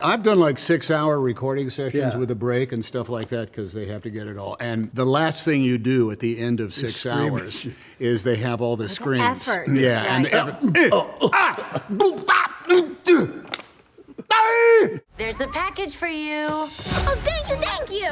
I've done like 6-hour recording sessions with a break and stuff like that because they have to get it all. And the last thing you do at the end of 6 hours is they have all the screams. Effort. Yeah, Right. and There's a package for you. Oh, thank you!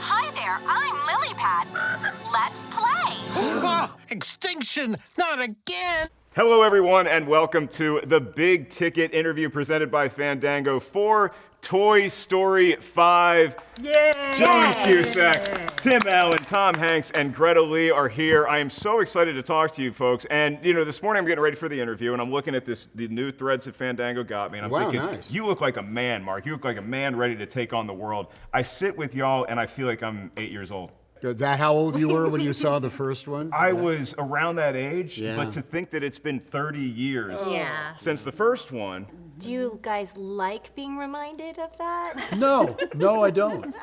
Hi there, I'm Lilypad. Let's play! Oh, extinction! Not again! Hello, everyone, and welcome to the Big Ticket interview presented by Fandango for Toy Story 5. Yay! Joan Cusack, Tim Allen, Tom Hanks, and Greta Lee are here. I am so excited to talk to you folks. And, this morning I'm getting ready for the interview, and I'm looking at the new threads that Fandango got me, and I'm thinking, nice. You look like a man, Mark. You look like a man ready to take on the world. I sit with y'all, and I feel like I'm 8 years old. Is that how old you were when you saw the first one? I was around that age, Yeah. but to think that it's been 30 years Yeah. since the first one. Do you guys like being reminded of that? No, I don't.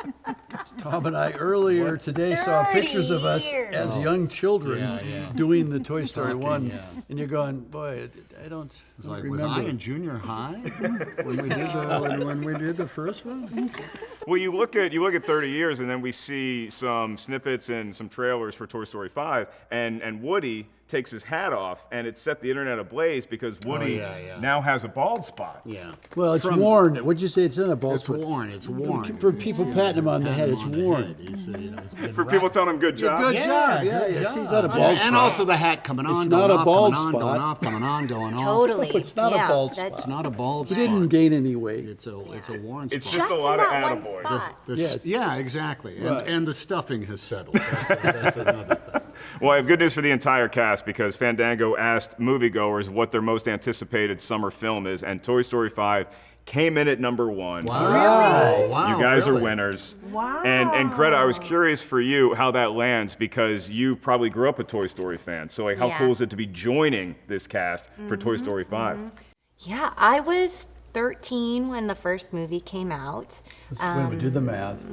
Tom and I earlier today saw 30 pictures of us years. as young children doing the Toy Story 1, yeah. and you're going, boy, I don't It's like, remember. was I in junior high when we did the first one? Well, you look at 30 years, and then we see some snippets and some trailers for Toy Story 5, and Woody takes his hat off, and it set the internet ablaze because Woody now has a bald spot. Yeah. Well, it's worn. What'd you say? It's not a bald It's spot. worn. It's worn. For people patting him on the head, it's worn. For people telling him good job. Good job. Yeah. See, it's not a bald spot. And also the hat coming on, It's going not a off, bald coming on, spot. going off, coming on, going off. Totally. It's not a bald spot. It's not a bald He spot. didn't gain any weight. It's a worn It's spot. just a lot of attaboys. Spot. Yeah, exactly. Right. And the stuffing has settled. That's another thing. Well, I have good news for the entire cast because Fandango asked moviegoers what their most anticipated summer film is, and Toy Story 5 came in at number 1. Wow. Wow. You guys are really? winners. Wow. And Greta, I was curious for you how that lands because you probably grew up a Toy Story fan. So how Yeah. cool is it to be joining this cast for Toy Story 5? Yeah, I was 13 when the first movie came out. When we do the math.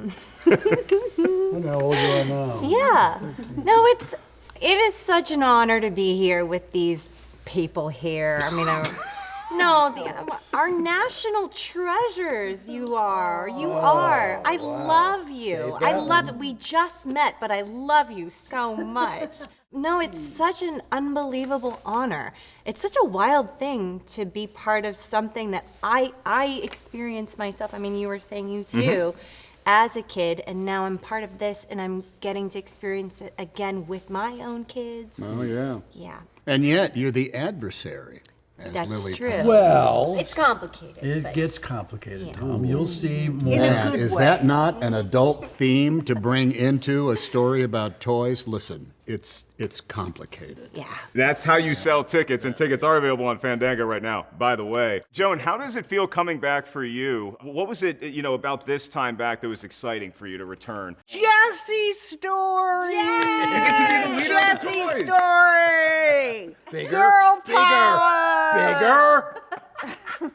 I don't know how old you are now. Yeah. No, it is such an honor to be here with these people here. I mean, our national treasures. You are. I love you. I love it. We just met, but I love you so much. No, it's such an unbelievable honor. It's such a wild thing to be part of something that I experienced myself. I mean, you were saying you too, as a kid, and now I'm part of this, and I'm getting to experience it again with my own kids. Oh, yeah. Yeah, And yet, you're the adversary. As that's Lily true. Pad. Well, It's complicated. it but- gets complicated, Tom. You'll see more. Man, is that not an adult theme to bring into a story about toys? Listen, it's complicated. Yeah. That's how you sell tickets, and tickets are available on Fandango right now, by the way. Joan, how does it feel coming back for you? What was it, about this time back that was exciting for you to return? Jessie story! You get to be the leader of the Jessie toys. story! Bigger, Girl bigger, power! Bigger?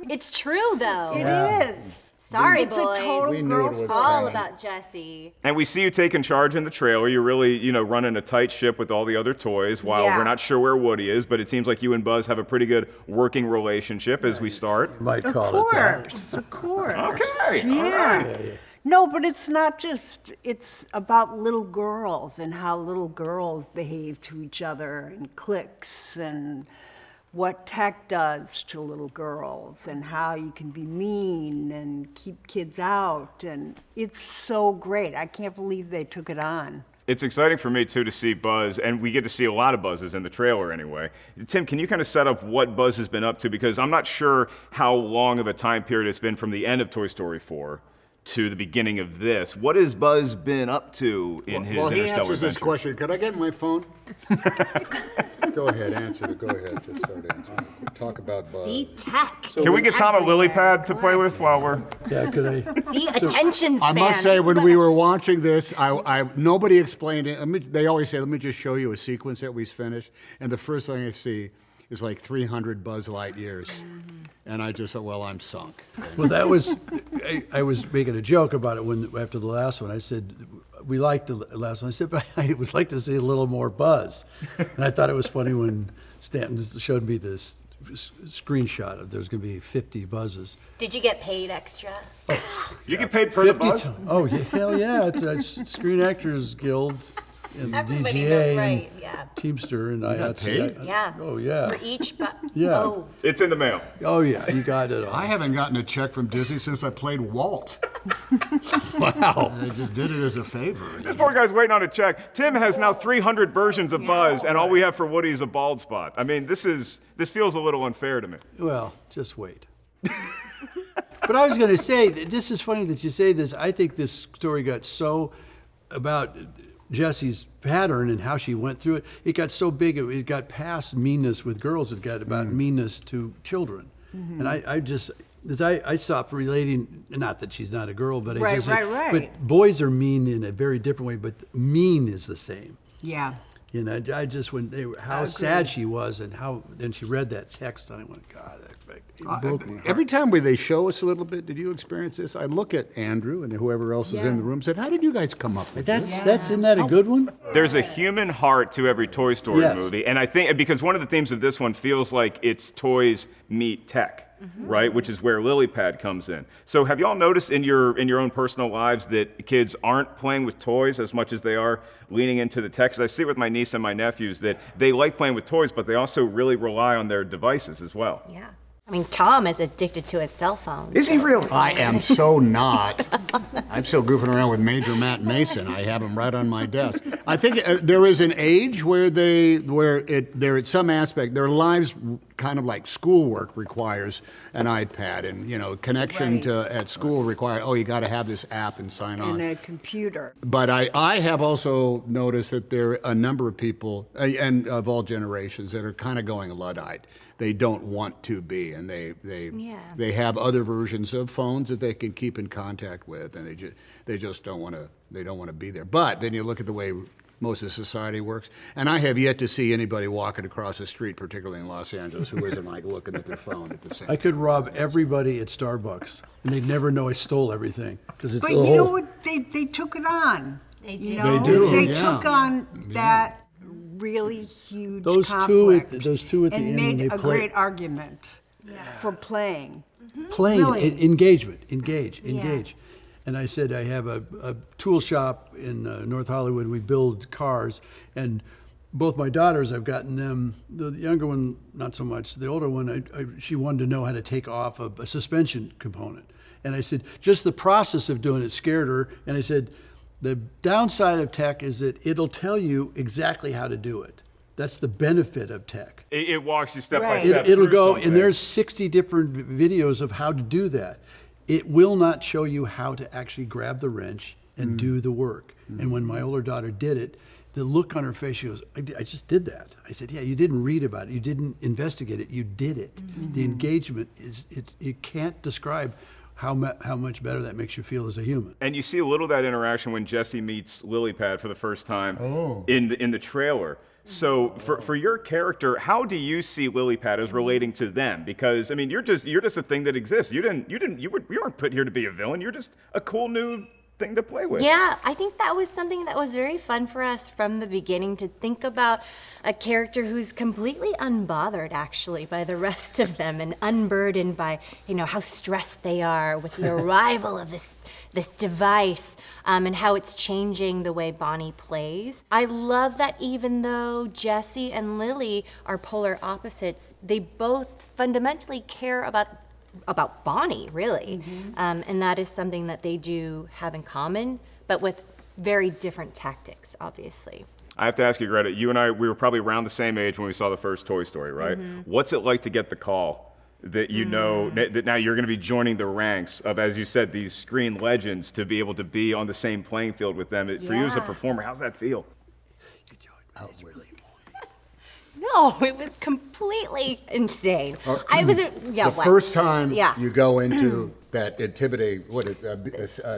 It's true, though. It is. Sorry, It's boys. a total We knew girl it was story. All about Jessie. And we see you taking charge in the trailer. You're really, running a tight ship with all the other toys while Yeah. we're not sure where Woody is, but it seems like you and Buzz have a pretty good working relationship as we start. Might Of call it that. course, of course. Okay, all Yeah. right. No, but it's not just, it's about little girls and how little girls behave to each other in cliques and what tech does to little girls and how you can be mean and keep kids out. And it's so great. I can't believe they took it on. It's exciting for me, too, to see Buzz, and we get to see a lot of Buzzes in the trailer anyway. Tim, can you kind of set up what Buzz has been up to? Because I'm not sure how long of a time period it's been from the end of Toy Story 4 to the beginning of this. What has Buzz been up to in his Well, he interstellar answers this adventure? question. Could I get my phone? Go ahead, answer it. Go ahead, just start answering. Talk about Buzz. See, tech. Can we get Tom a lily Everywhere. pad to play with while we're... Yeah, could I? See, attention span. I must say, when we were watching this, nobody explained it. They always say, "Let me just show you a sequence that we finished," and the first thing I see is like 300 Buzz Lightyears, and I just thought, "Well, I'm sunk." Well, that was, I was making a joke about it after the last one. I said, we liked the last one. I said, but I would like to see a little more Buzz. And I thought it was funny when Stanton showed me this screenshot of there's going to be 50 buzzes. Did you get paid extra? You get paid for the 50 buzz? Oh, yeah, hell yeah. It's Screen Actors Guild and Everybody DGA knows, and right, yeah. Teamster and got paid? Yeah. Oh, yeah. For each, Yeah. Oh, It's in the mail. Oh, yeah, you got it all. I haven't gotten a check from Disney since I played Walt. Wow. They just did it as a favor. This poor guy's waiting on a check. Tim has now 300 versions of Buzz, and all we have for Woody is a bald spot. I mean, this feels a little unfair to me. Well, just wait. But I was going to say, this is funny that you say this. I think this story got so about Jessie's pattern and how she went through it. It got so big, it got past meanness with girls. It got about meanness to children. And I stopped relating, not that she's not a girl, but I just said, Right. but boys are mean in a very different way, but mean is the same. Yeah. You know, I just, when they were, how sad she was and how, then she read that text and I went, God, it broke my heart. Every time they show us a little bit, did you experience this? I look at Andrew and whoever else is in the room and said, how did you guys come up with this? Isn't that a good one? There's a human heart to every Toy Story Yes. movie, and I think because one of the themes of this one feels like it's toys meet tech, right? Which is where LilyPad comes in. So have y'all noticed in your own personal lives that kids aren't playing with toys as much as they are leaning into the tech? 'Cause I see with my niece and my nephews that they like playing with toys, but they also really rely on their devices as well. yeah. I mean, Tom is addicted to his cell phone. Is he really? I am so not. I'm still goofing around with Major Matt Mason. I have him right on my desk. I think there is an age where they're at some aspect, their lives kind of like schoolwork requires an iPad and, connection to at school require, you got to have this app and sign on. And a computer. But I have also noticed that there are a number of people, and of all generations, that are kind of going Luddite. They don't want to be, and they have other versions of phones that they can keep in contact with, and they just don't want to be there. But then you look at the way most of society works, and I have yet to see anybody walking across the street, particularly in Los Angeles, who isn't like looking at their phone at the same I could rob everybody at Starbucks and they'd never know I stole everything. Because it's But the you know whole, what? They took it on. They You did. know? They do, They yeah. took on that really huge Those conflict two at the and end when made they a play- great argument for playing. playing, Really? engagement, engage. Yeah. And I said, I have a tool shop in North Hollywood. We build cars. And both my daughters, I've gotten them, the younger one, not so much. The older one, she wanted to know how to take off a suspension component. And I said, just the process of doing it scared her. And I said, the downside of tech is that it'll tell you exactly how to do it. That's the benefit of tech. It walks you step by Right. step. It'll through go, something. and there's 60 different videos of how to do that. It will not show you how to actually grab the wrench and do the work. And when my older daughter did it, the look on her face, she goes, I just did that. I said, yeah, you didn't read about it. You didn't investigate it. You did it. The engagement you can't describe how much better that makes you feel as a human. And you see a little of that interaction when Jessie meets LilyPad for the first time in the trailer. So for your character, how do you see LilyPad as relating to them? Because I mean, you're just a thing that exists. You weren't put here to be a villain. You're just a cool new thing to play with. Yeah, I think that was something that was very fun for us from the beginning, to think about a character who's completely unbothered actually by the rest of them, and unburdened by, how stressed they are with the arrival of this device, and how it's changing the way Bonnie plays. I love that even though Jessie and Lily are polar opposites, they both fundamentally care about Bonnie, really. And that is something that they do have in common, but with very different tactics, obviously. I have to ask you, Greta, you and I, we were probably around the same age when we saw the first Toy Story, right? What's it like to get the call that you know that now you're going to be joining the ranks of, as you said, these screen legends, to be able to be on the same playing field with them? For you as a Yeah. performer, how's that feel? No, it was completely insane. I was, The first time you go into that intimidating,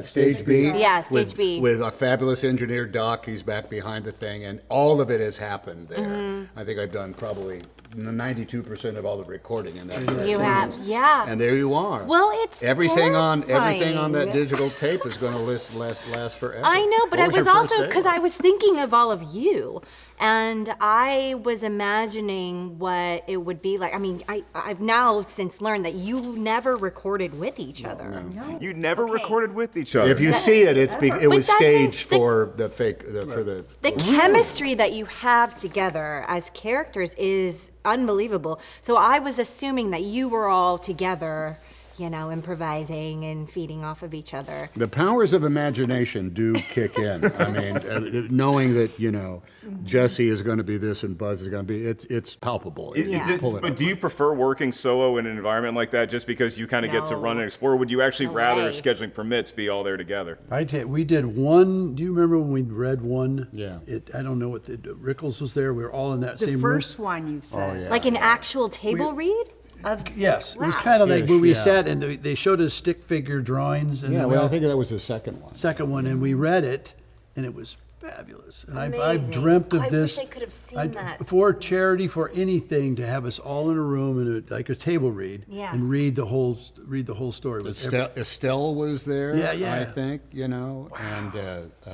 stage B? Yeah, stage B. With a fabulous engineer, Doc, he's back behind the thing, and all of it has happened there. I think I've done probably 92% of all the recording in that. You have, yeah. And there you are. Well, it's everything on that terrifying. digital tape is going to last forever. I know, but What I was your first also, day because like? I was thinking of all of you, and I was imagining what it would be like. I mean, I've now since learned that you never recorded with each other. You never recorded with each other. If you see it, it was that's staged the- for the fake for the. The chemistry that you have together as characters is unbelievable. So I was assuming that you were all together, you know, improvising and feeding off of each other. The powers of imagination do kick in. I mean, knowing that, you know, Jessie is going to be this and Buzz is going to be, it's palpable. But do you prefer working solo in an environment like that just because you kind of get to No. run and explore? Would you actually No rather, way. if scheduling permits, be all there together? We did one. Do you remember when we read one? Yeah. I don't know what Rickles was there. We were all in that The same first room. one you said. yeah. Like an actual table read of. Yes, it was Wow. kind of like when we Ish, yeah. sat and they showed us stick figure drawings. And Yeah, then we well, I all- think that was the second one. second one, and we read it, and it was fabulous. And I've Amazing. dreamt of I this. wish I could have seen that. For charity, for anything, to have us all in a room and like a table read, Yeah. and read the whole story. With Estelle was there, Yeah, yeah. I think, you know, and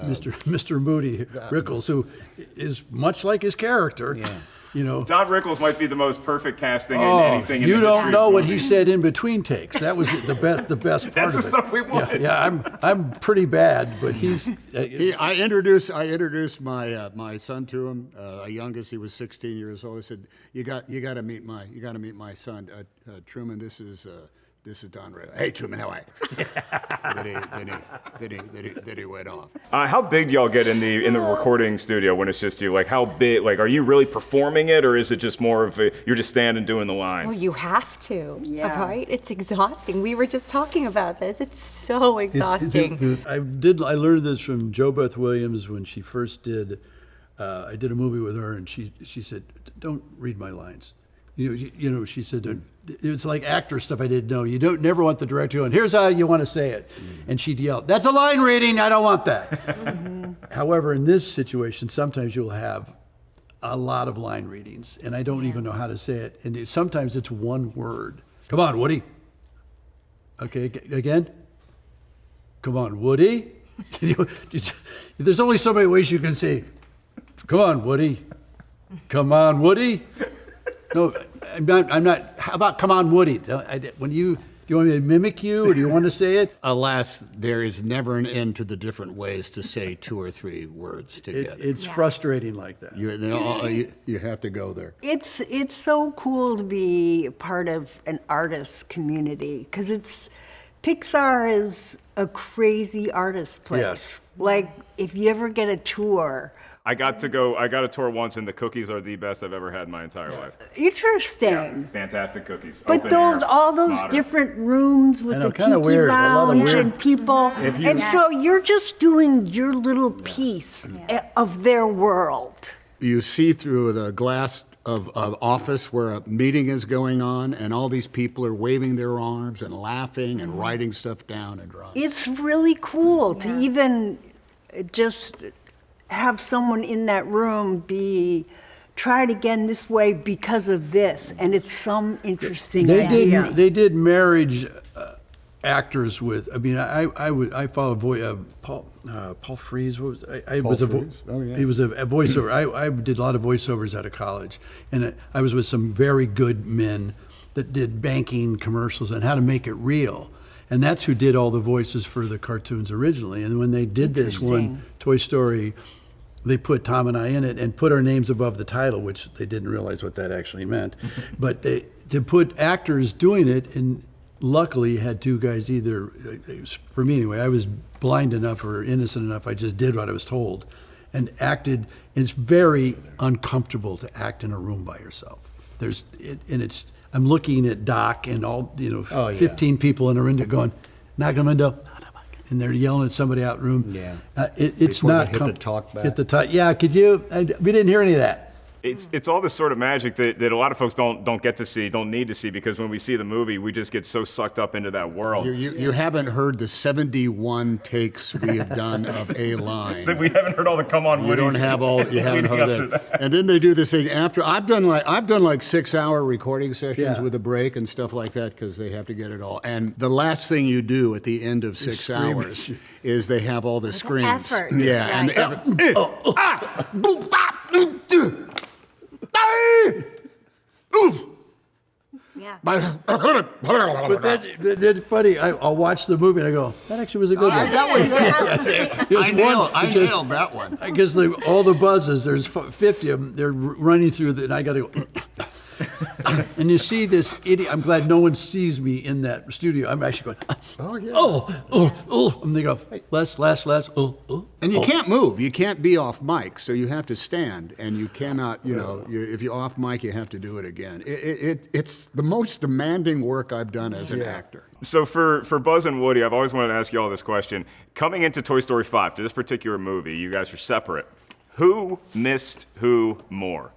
Mr. Moody Rickles, who is much like his character. Yeah. You know. Don Rickles might be the most perfect casting in Oh, anything. you in the don't history know of what he movies. said in between takes. That was the best part That's of the it. stuff we wanted. Yeah, I'm pretty bad, but he's. I introduced my son to him, a youngest. He was 16 years old. I said, "You got to meet my son, Truman. This is Don Rickles. Hey, Truman, how are you?" then he went off. How big do y'all get in the recording studio when it's just you? Like, how big? Like, are you really performing it, or is it just more of you're just standing doing the lines? Well, you have to, Yeah. right? It's exhausting. We were just talking about this. It's so exhausting. I learned this from Jo Beth Williams when she first did. I did a movie with her, and she said, "Don't read my lines." You know, she said, it's like actor stuff I didn't know. You don't never want the director going, "Here's how you want to say it." And she'd yell, "That's a line reading, I don't want that." However, in this situation, sometimes you'll have a lot of line readings, and I don't even know how to say it. And sometimes it's one word. Come on, Woody. Okay, again. Come on, Woody. There's only so many ways you can say, "Come on, Woody. Come on, Woody." No, I'm not. How about "Come on, Woody"? Do you want me to mimic you, or do you want to say it? Alas, there is never an end to the different ways to say 2 or 3 words together. It's frustrating like that. You have to go there. It's so cool to be part of an artist community because Pixar is a crazy artist place. Yes. Like if you ever get a tour. I got a tour once, and the cookies are the best I've ever had in my entire life. Interesting. Fantastic cookies. But Open air, all those modern. different rooms with I know, the kinda tiki weird, a lot of lounge weird. and people, and so you're just doing your little piece of their world. You see through the glass of office where a meeting is going on, and all these people are waving their arms and laughing and writing stuff down and drawing. It's really cool to even just have someone in that room try it again this way because of this, and it's some interesting idea. They did marriage actors with. I mean, I followed Paul Frees. What was I Paul was a Frees? Oh, yeah. he was a voiceover. I did a lot of voiceovers out of college, and I was with some very good men that did banking commercials and how to make it real. And that's who did all the voices for the cartoons originally. And when they did this one, Toy Story, they put Tom and I in it and put our names above the title, which they didn't realize what that actually meant. But to put actors doing it, and luckily had 2 guys for me anyway, I was blind enough or innocent enough, I just did what I was told and acted. And it's very uncomfortable to act in a room by yourself. I'm looking at Doc and all, 15 people in a window going, knock on the window, and they're yelling at somebody out room. Yeah. It's Before they not hit the talk back. Hit the talk. Yeah, could you? We didn't hear any of that. It's all this sort of magic that a lot of folks don't get to see, don't need to see, because when we see the movie, we just get so sucked up into that world. You haven't heard the 71 takes we have done of A Line. We haven't heard all the come on You don't have all. You haven't heard that. And then they do this thing after. I've done like 6-hour recording sessions with a break and stuff like that because they have to get it all. And the last thing you do at the end of 6 hours is they have all the screams. efforts, Yeah, right. and the effort. Boom, bop, ah, ooh. Yeah. But that's funny. I'll watch the movie and I go, that actually was a good one. I nailed that one. Because all the buzzes, there's 50 of them, they're running through, and I got to go. And you see this idiot. I'm glad no one sees me in that studio. I'm actually going, and they go, less, And you can't move. You can't be off mic, so you have to stand, and you cannot. If you're off mic, you have to do it again. It's the most demanding work I've done as an actor. So for Buzz and Woody, I've always wanted to ask you all this question. Coming into Toy Story 5, to this particular movie, you guys are separate. Who missed who more?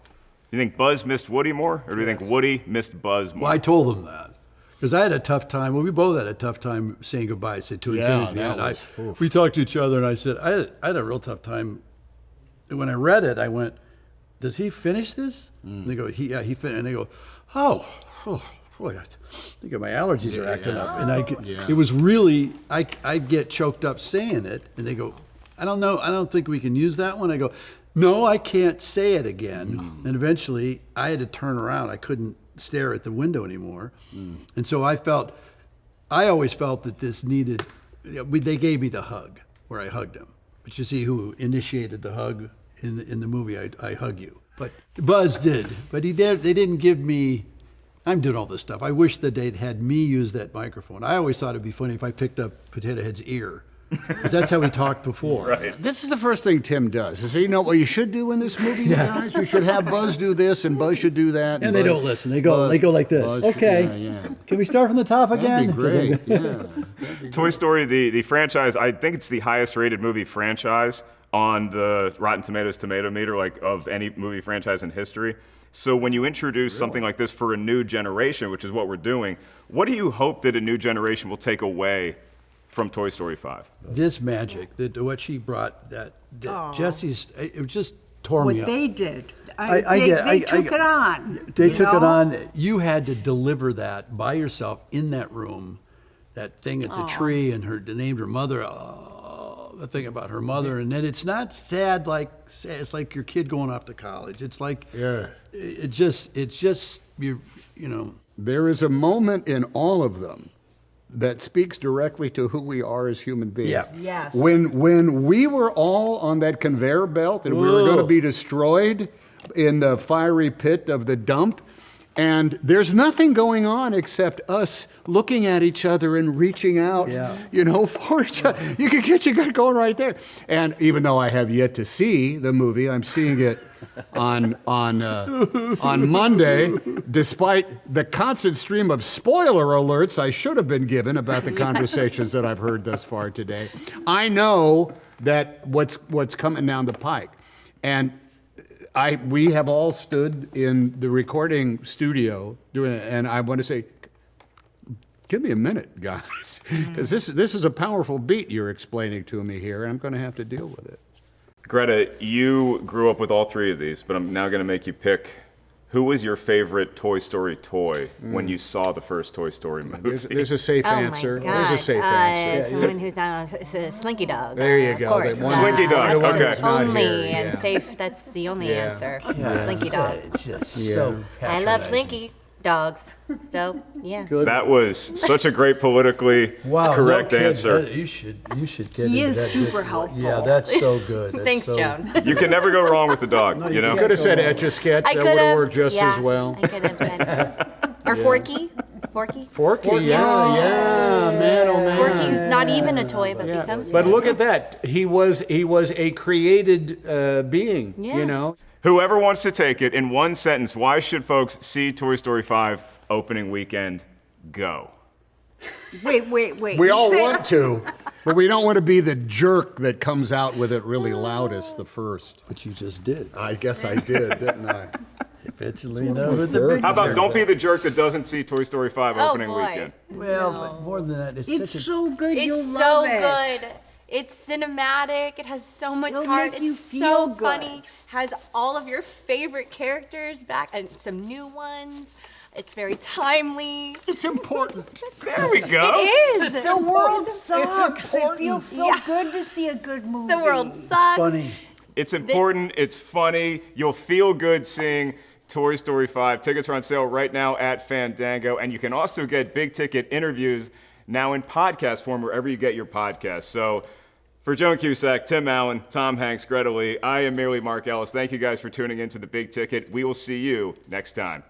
Do you think Buzz missed Woody more, or do you think Woody missed Buzz more? Well, I told them that. Because I had a tough time. Well, we both had a tough time saying goodbye to infinity. And we talked to each other, and I said, I had a real tough time. And when I read it, I went, does he finish this? And they go, he finished. And they go, oh boy, I think my allergies are acting up. And it was really, I get choked up saying it. And they go, I don't know, I don't think we can use that one. I go, no, I can't say it again. And eventually, I had to turn around. I couldn't stare at the window anymore. And so I always felt that this needed, they gave me the hug, where I hugged him. But you see who initiated the hug in the movie, I hug you. But Buzz did. But they didn't give me, I'm doing all this stuff. I wish that they'd had me use that microphone. I always thought it'd be funny if I picked up Potato Head's ear. Because that's how we talked before. Right. This is the first thing Tim does. He says, you know what you should do in this movie, you guys? You should have Buzz do this, and Buzz should do that. And they don't listen. They go like this. Buzz, okay. Can we start from the top again? That'd be great. Toy Story, the franchise, I think it's the highest rated movie franchise on the Rotten Tomatoes tomato meter, like of any movie franchise in history. So when you introduce something like this for a new generation, which is what we're doing, what do you hope that a new generation will take away from Toy Story 5? This magic, what she brought, that Jessie's, it just tore me What up. they did. They took it on. They took it on. You had to deliver that by yourself in that room, that thing at the tree, and they named her mother. The thing about her mother, and then it's not sad it's like your kid going off to college. It's like it's just you know. There is a moment in all of them that speaks directly to who we are as human beings. Yeah. Yes. When we were all on that conveyor belt and we were going to be destroyed in the fiery pit of the dump, and there's nothing going on except us looking at each other and reaching out, for each other. You can get your gut going right there. And even though I have yet to see the movie, I'm seeing it on Monday, despite the constant stream of spoiler alerts I should have been given about the conversations that I've heard thus far today. I know that what's coming down the pike, and we have all stood in the recording studio doing it, and I want to say, give me a minute, guys, because this is a powerful beat you're explaining to me here, and I'm going to have to deal with it. Greta, you grew up with all three of these, but I'm now going to make you pick. Who was your favorite Toy Story toy when you saw the first Toy Story movie? There's a safe answer. Oh my God. There's a safe answer. Someone who's not a Slinky Dog. There you of go. course. That one- Slinky Dog, That's okay. the Not only here, and yeah. safe. That's the only Yeah. answer. Slinky Dog. It's just so I love patronizing. Slinky Dogs. So yeah. Good. That was such a great politically correct no kid, answer. You should get He into is that super bit. helpful. Yeah, that's so good. That's Thanks, so, Joan. You can never go wrong with the dog, you know? You could have said Etch-a-Sketch. That would have worked just as well. I could have said. Or Forky. Forky. Forky, yeah, man, oh man. Forky's not even a toy, but becomes. But one. look at that. He was a created being, Yeah. you know. Whoever wants to take it in one sentence, why should folks see Toy Story 5 opening weekend? Go. Wait. We all want to. But we don't want to be the jerk that comes out with it really loudest the first. But you just did. I guess I did, didn't I? Eventually, you know who the big How about jerk don't be is. the jerk that doesn't see Toy Story 5 Oh, opening boy. weekend? Well, but more than that, it's It's such a so good, you'll It's love so it. good. It's cinematic. It has so much It'll heart. make you It's feel so good. funny. Has all of your favorite characters back and some new ones. It's very timely. It's important. There we go. It is. The world It's sucks. It important. feels so Yeah. good to see a good movie. The world sucks. funny. It's important. It's funny. You'll feel good seeing Toy Story 5. Tickets are on sale right now at Fandango, and you can also get big ticket interviews now in podcast form wherever you get your podcasts. So for Joan Cusack, Tim Allen, Tom Hanks, Greta Lee, I am merely Mark Ellis. Thank you guys for tuning in to The Big Ticket. We will see you next time.